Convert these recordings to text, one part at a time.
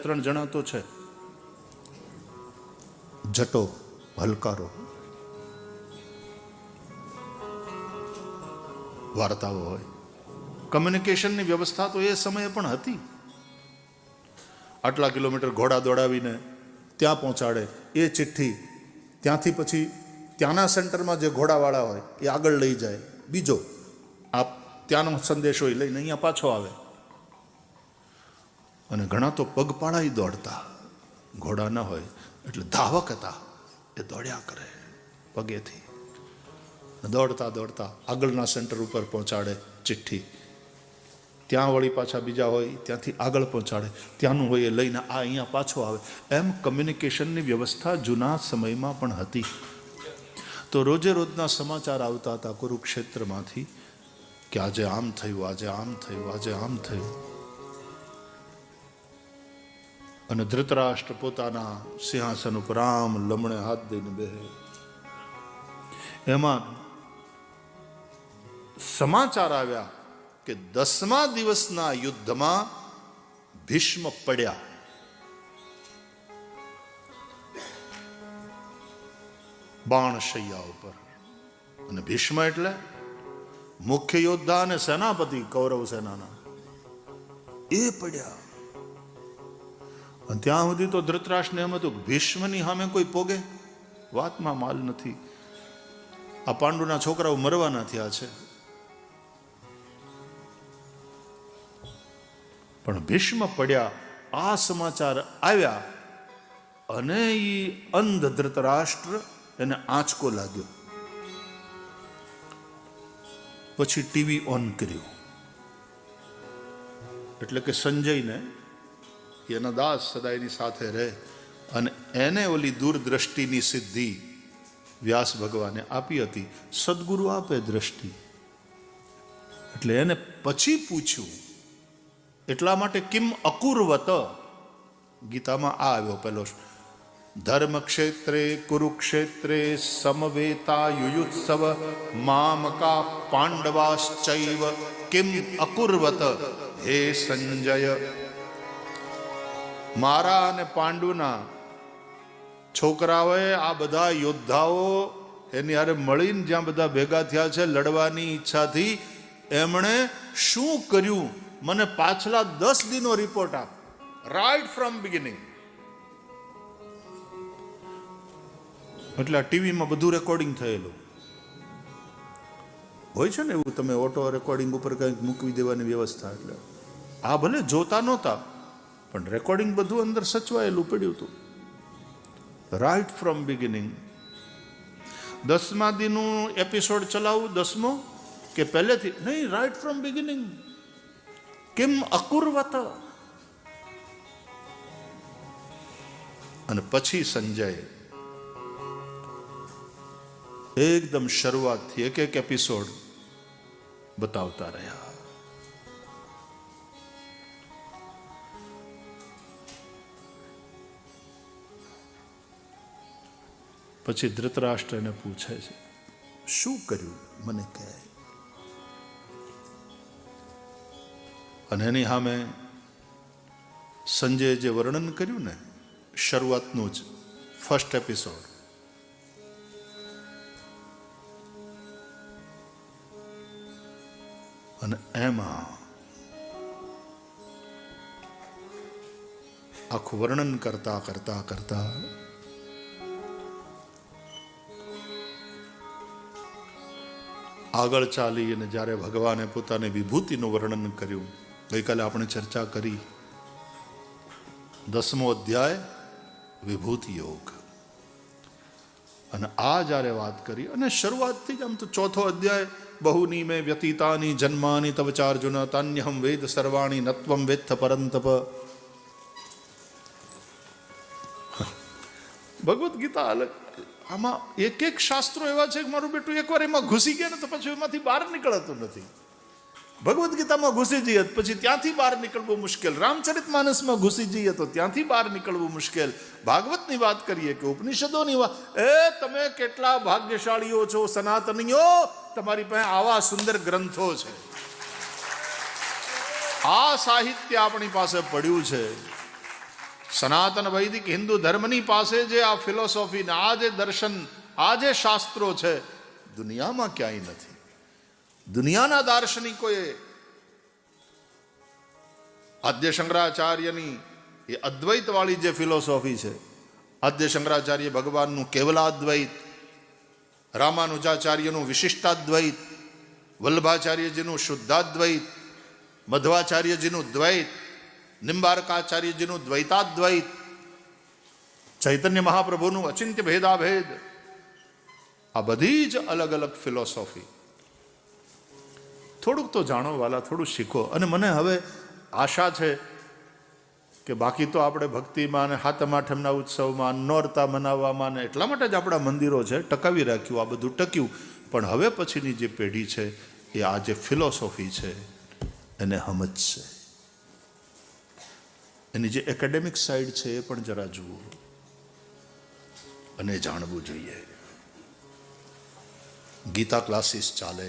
ત્રણ જણા તો છે, જટો, હલકારો, વાર્તાઓ હોય. કમ્યુનિકેશનની વ્યવસ્થા તો એ સમયે પણ હતી. આટલા કિલોમીટર ઘોડા દોડાવીને ત્યાં પહોંચાડે, એ ચિઠ્ઠી ત્યાંથી પછી ત્યાંના સેન્ટરમાં જે ઘોડાવાળા હોય એ આગળ લઈ જાય, બીજો આ ત્યાંનો સંદેશો એ લઈને અહીંયા પાછો આવે. અને ઘણા તો પગપાળા દોડતા, ઘોડા ન હોય એટલે ધાવક હતા, એ દોડ્યા કરે પગેથી. દોડતા દોડતા આગળના સેન્ટર ઉપર પહોંચાડે ચિઠ્ઠી, ત્યાં વળી પાછા બીજા હોય ત્યાંથી આગળ પહોંચાડે, ત્યાંનું હોય એ લઈને આ અહીંયા પાછો આવે. એમ કમ્યુનિકેશનની વ્યવસ્થા જૂના સમયમાં પણ હતી. તો રોજે રોજના સમાચાર આવતા હતા કુરુક્ષેત્રમાંથી કે આજે આમ થયું, આજે આમ થયું, આજે આમ થયું. અને ધૃતરાષ્ટ્ર પોતાના સિંહાસન ઉપર આમ લમણે હાથ દઈને બેહે. એમાં સમાચાર આવ્યા કે 10મા દિવસના યુદ્ધમાં ભીષ્મ પડ્યા. બાણશૈયા ઉપર. અને ભીષ્મ એટલે મુખ્ય યોદ્ધા અને સેનાપતિ કૌરવ સેનાના, એ પડ્યા. અને ત્યાં સુધી તો ધૃતરાષ્ટ્રને એમ હતું કે ભીષ્મની સામે કોઈ પોગે, વાતમાં માલ નથી, આ પાંડુના છોકરાઓ મરવાના થયા છે. પણ ભીષ્મ પડ્યા, આ સમાચાર આવ્યા અને એ અંધ ધૃતરાષ્ટ્ર એને આંચકો લાગ્યો. પછી ટીવી ઓન કર્યું, એટલે કે સંજયને, એના દાસ સદાયની સાથે રહે, અને એને ઓલી દૂરદ્રષ્ટિની સિદ્ધિ વ્યાસ ભગવાને આપી હતી. સદગુરુ આપે દ્રષ્ટિ. એટલે એને પછી પૂછ્યું, એટલા માટે કિમ અકુર્વત, ગીતામાં આ આવ્યો પેલો, ધર્મક્ષેત્રે કુરુક્ષેત્રે સમવેતા યુયુત્સવ મામકા પાંડવાશ્ચૈવ કિમ અકુર્વત હે સંજય. મારા અને પાંડુના છોકરાઓએ આ બધા યોદ્ધાઓ એની હારે મળીને જ્યાં બધા ભેગા થયા છે લડવાની ઈચ્છાથી, એમણે શું કર્યું મને પાછલા 10 દિનો રિપોર્ટ આપ, રાઈટ ફ્રોમ બિગિનિંગ. એટલે આ ટીવીમાં બધું રેકોર્ડિંગ થયેલું હોય છે ને, એવું તમે ઓટો રેકોર્ડિંગ ઉપર કંઈક મૂકવી દેવાની વ્યવસ્થા. એટલે આ ભલે જોતા નહોતા પણ રેકોર્ડિંગ બધું અંદર સચવાયેલું પડ્યું હતું. Right from beginning. 10મા દિનનું એપિસોડ ચલાવવું 10મો કે પહેલેથી નહીં, રાઈટ ફ્રોમ બિગિનિંગ. કેમ અકુર્વત. અને પછી સંજય એકદમ શરૂઆતથી એક એક એપિસોડ બતાવતા રહ્યા. પછી ધૃતરાષ્ટ્ર એને પૂછે છે, શું કર્યું મને કહે. અને એની સામે સંજય જે વર્ણન કર્યું ને, શરૂઆતનું જ ફર્સ્ટ એપિસોડ, અને એમાં આખું વર્ણન કરતા કરતા કરતા આગળ ચાલી અને જ્યારે ભગવાને પોતાની વિભૂતિનું વર્ણન કર્યું, ગઈકાલે આપણે ચર્ચા કરી, 10મો અધ્યાય વિભૂતિ યોગ. અને આ જ્યારે વાત કરી, અને શરૂઆતથી જ આમ તો 4થો અધ્યાય, બહુની મેં વ્યતીતાની જન્માની તવ ચાર્જુન તાન્યહમ વેદ સર્વાણી નત્વમ વેત્થ પરંતપ. ભગવદ્ ગીતા અલગ, આમાં એક એક શાસ્ત્રો એવા છે કે મારું બેટું એકવાર એમાં ઘૂસી ગયા ને તો પછી એમાંથી બહાર નીકળતું નથી. ભગવદ્ ગીતામાં ઘૂસી જઈએ પછી ત્યાંથી બહાર નીકળવું મુશ્કેલ, રામચરિત માનસમાં ઘૂસી જઈએ તો ત્યાંથી બહાર નીકળવું મુશ્કેલ. ભાગવતની વાત કરીએ કે ઉપનિષદોની વાત, તમે કેટલા ભાગ્યશાળીઓ છો સનાતનીઓ, તમારી પાસે આવા સુંદર ગ્રંથો છે. આ સાહિત્ય આપણી પાસે પડ્યું છે. સનાતન વૈદિક હિન્દુ ધર્મની પાસે જે આ ફિલોસોફી ને આ જે દર્શન, આ જે શાસ્ત્રો છે, દુનિયામાં ક્યાંય નથી. દુનિયાના દાર્શનિકોએ આદ્ય શંકરાચાર્યની એ અદ્વૈત વાળી જે ફિલોસોફી છે, આદ્ય શંકરાચાર્ય ભગવાનનું કેવલાદ્વૈત, રામાનુજાચાર્યનું વિશિષ્ટાદ્વૈત, વલ્લભાચાર્યજીનું શુદ્ધાદ્વૈત, મધ્વાચાર્યજીનું દ્વૈત, નિમ્બાર્કાચાર્યજીનું દ્વૈતાદ્વૈત, ચૈતન્ય મહાપ્રભુનું અચિંત્ય ભેદાભેદ, આ બધી જ અલગ અલગ ફિલોસોફી. થોડુંક તો જાણો વાલા, થોડું શીખો. અને મને હવે આશા છે કે બાકી તો આપણે ભક્તિમાં અને હાતમ આઠમના ઉત્સવમાં, નોરતા મનાવવામાં ને એટલા માટે જ આપણા મંદિરો છે, ટકાવી રાખ્યું, આ બધું ટક્યું. પણ હવે પછીની જે પેઢી છે એ આ જે ફિલોસોફી છે એને સમજશે. એની જે એકેડેમિક સાઈડ છે એ પણ જરા જુઓ અને જાણવું જોઈએ. ગીતા ક્લાસીસ ચાલે,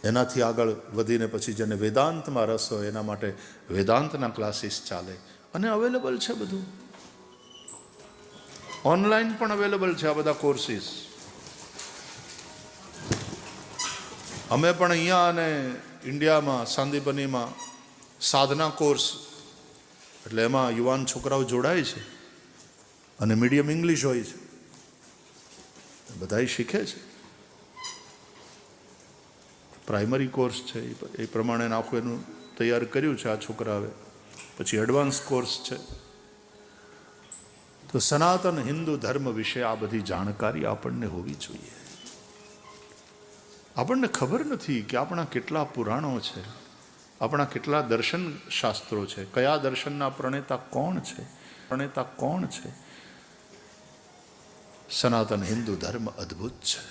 એનાથી આગળ વધીને પછી જેને વેદાંતમાં રસ હોય એના માટે વેદાંતના ક્લાસીસ ચાલે. અને અવેલેબલ છે બધું, ઓનલાઈન પણ અવેલેબલ છે આ બધા કોર્સીસ. અમે પણ અહીંયા અને ઇન્ડિયામાં સાંદીપનીમાં સાધના કોર્સ, એટલે એમાં યુવાન છોકરાઓ જોડાય છે અને મીડિયમ ઇંગ્લિશ હોય છે, બધાય શીખે છે. પ્રાઇમરી કોર્સ છે એ પ્રમાણે આખું એનું તૈયાર કર્યું છે આ છોકરાએ. પછી એડવાન્સ કોર્સ છે. તો સનાતન હિન્દુ ધર્મ વિશે આ બધી જાણકારી આપણને હોવી જોઈએ. આપણને ખબર નથી કે આપણા કેટલા પુરાણો છે, આપણા કેટલા દર્શન શાસ્ત્રો છે, કયા દર્શનના પ્રણેતા કોણ છે. સનાતન હિન્દુ ધર્મ અદ્ભુત છે.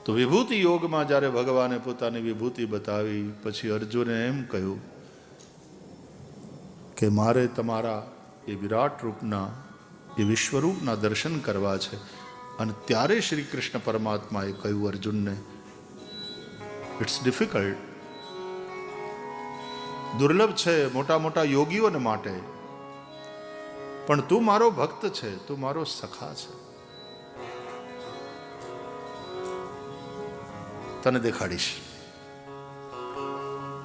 તો વિભૂતિ યોગમાં જ્યારે ભગવાને પોતાની વિભૂતિ બતાવી, પછી અર્જુને એમ કહ્યું કે મારે તમારા એ વિરાટ રૂપના, એ વિશ્વરૂપના દર્શન કરવા છે. અને ત્યારે શ્રી કૃષ્ણ પરમાત્માએ કહ્યું અર્જુનને, ઇટ્સ ડિફિકલ્ટ, દુર્લભ છે મોટા મોટા યોગીઓને માટે, પણ તું મારો ભક્ત છે, તું મારો સખા છે, તને દેખાડીશ,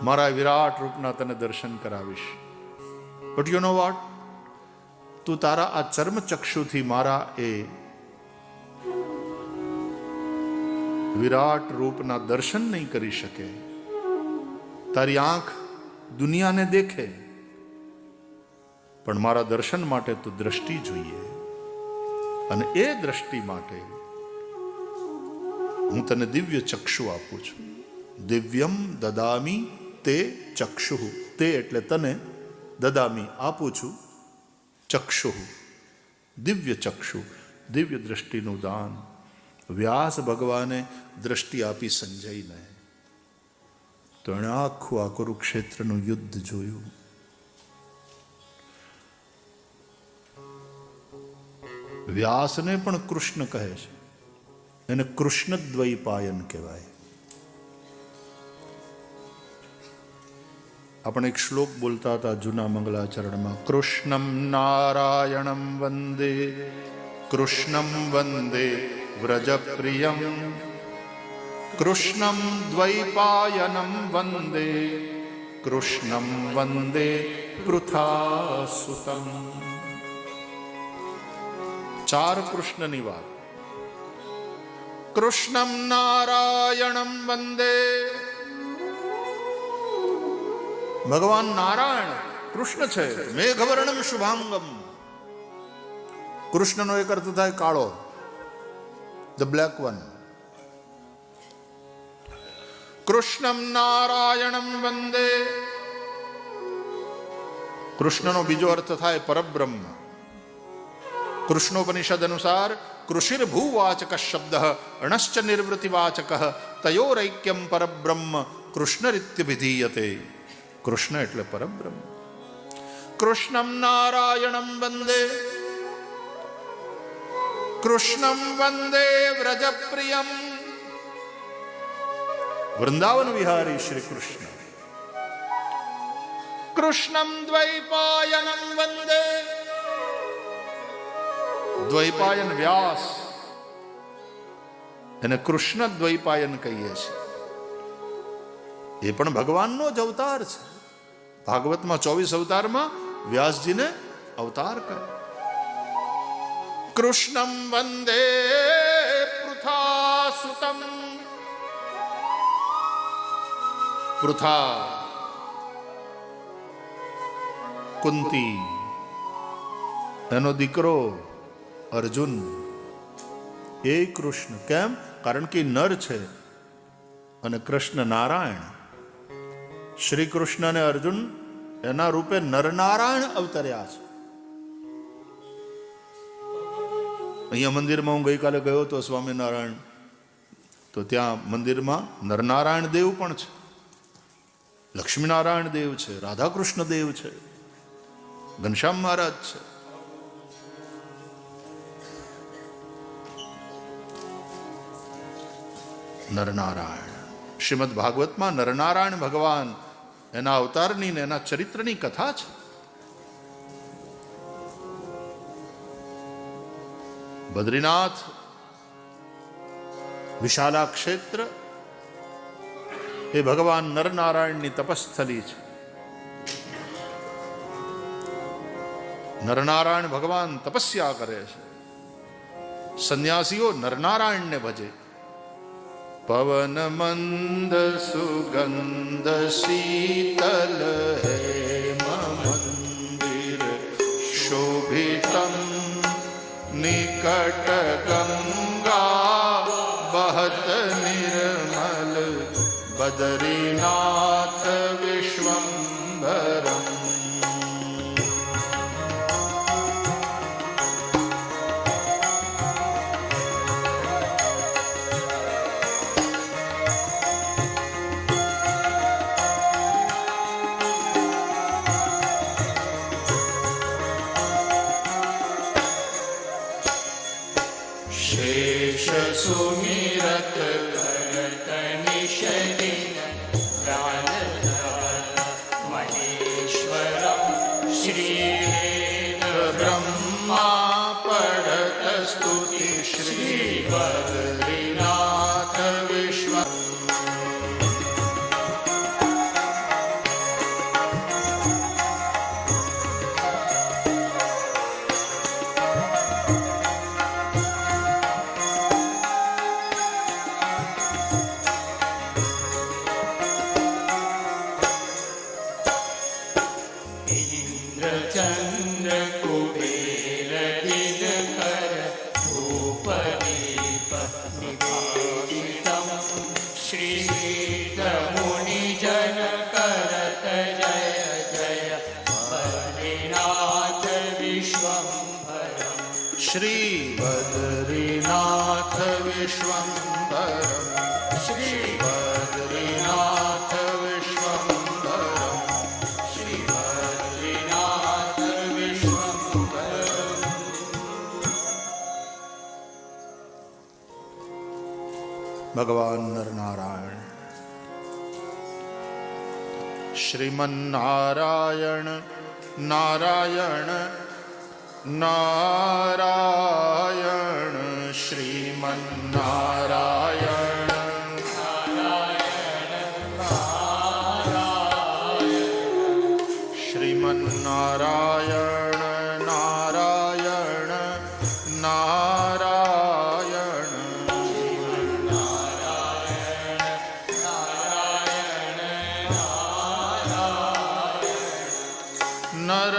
મારા વિરાટ રૂપના તને દર્શન કરાવીશ. બટ યુ નો વોટ, તું તારા આ ચર્મ ચક્ષુથી મારા એ વિરાટ રૂપના દર્શન નહીં કરી શકે. તારી આંખ દુનિયાને દેખે, પણ મારા દર્શન માટે તો દ્રષ્ટિ જોઈએ. અને એ દ્રષ્ટિ માટે હું તને દિવ્ય ચક્ષુ આપું છું. દિવ્યમ દદામી તે ચક્ષુ, તે એટલે તને, દદામી આપું છું, ચક્ષુ દિવ્ય ચક્ષુ, દિવ્ય દ્રષ્ટિનું દાન. વ્યાસ ભગવાને દ્રષ્ટિ આપી સંજયને, તો એણે આખું આ કુરુક્ષેત્રનું યુદ્ધ જોયું. વ્યાસને પણ કૃષ્ણ કહે છે, એને કૃષ્ણ દ્વૈપાયન કહેવાય. આપણે એક શ્લોક બોલતા હતા જૂના મંગલાચરણમાં, કૃષ્ણમ નારાયણમ વંદે, કૃષ્ણમ વંદે વ્રજપ્રિયમ, કૃષ્ણમ દ્વૈપાયનમ વંદે, કૃષ્ણમ વંદે પૃથાસુતમ. 4 કૃષ્ણની વાત. કૃષ્ણમ નારાયણમ વંદે, ભગવાન નારાયણ કૃષ્ણ છે, મેઘવર્ણમ શુભાંગમ. કૃષ્ણનો એક અર્થ થાય કાળો, ધ બ્લેક વન. કૃષ્ણમ નારાયણમ વંદે, કૃષ્ણનો બીજો અર્થ થાય પરબ્રહ્મ. કૃષ્ણોપનિષદ અનુસાર કૃષિર ભૂવાચક શબ્દ અણશ્ચ નિવૃત્તિવાચક તયોરૈક્યમ પરબ્રહ્મ કૃષ્ણરીત્યભિધીયતે. કૃષ્ણ એટલે પરબ્રહ્મ. કૃષ્ણમ નારાયણમ વંદે, કૃષ્ણમ વંદે વ્રજપ્રિયમ. વૃંદાવન વિહારી શ્રી કૃષ્ણ. કૃષ્ણમ દ્વૈપાયનમ વંદે. દ્વૈપાયન વ્યાસ એને કૃષ્ણ દ્વૈપાયન કહીએ છીએ. એ પણ ભગવાનનો જ અવતાર છે. ભાગવતમાં 24 અવતારમાં વ્યાસજીને અવતાર કરે. કૃષ્ણમ વંદે પૃથાસુતમ. પૃથા કુંતી એનો દીકરો અર્જુન. એ કૃષ્ણ કેમ? કારણ કે નર છે અને કૃષ્ણ નારાયણ. શ્રી કૃષ્ણ અને અર્જુન એના રૂપે નરનારાયણ અવતર્યા છે. અહીંયા મંદિરમાં હું ગઈકાલે ગયો હતો સ્વામિનારાયણ, તો ત્યાં મંદિરમાં નરનારાયણ દેવ પણ છે, લક્ષ્મીનારાયણ દેવ છે, રાધાકૃષ્ણ દેવ છે, ઘનશ્યામ મહારાજ છે. નરનારાયણ શ્રીમદ ભાગવતમાં નરનારાયણ ભગવાન એના અવતારની ને એના ચરિત્રની કથા છે. બદ્રીનાથ વિશાલા ક્ષેત્ર એ ભગવાન નરનારાયણની તપસ્થલી છે. નરનારાયણ ભગવાન તપસ્યા કરે છે. સંન્યાસીઓ નરનારાયણને ભજે. પવન મંદ સુગંધ શીતલ હેમ મંદિર શોભિતમ નિકટ ગંગા બહત નિર્મલ બદ્રીનાથ વિશ્વંભરમ. शेष सुमिरत करत निषदिन प्राणधार महेश्वरम श्रीवेद ब्रह्मा पढ़त स्तुति श्री बद्रीनाथ विश्व. चंद्र कुबेर दिनकर धूप दीप निभाषितम श्रीद मुनि जन करत जय जय बद्रीनाथ विश्वंभरम. શ્રી બદ્રીનાથ વિશ્વંભરમ. श्री બદ્રીનાથ વિશ્વંભરમ. श्री बद्रीनाथ विश्वंभरम. ભગવાન નરનારાયણ. શ્રીમન્નારાયણ નારાયણ નારાયણ શ્રીમન્નારાયણ શ્રીમન્નારાયણ નારાયણ નારાયણ નર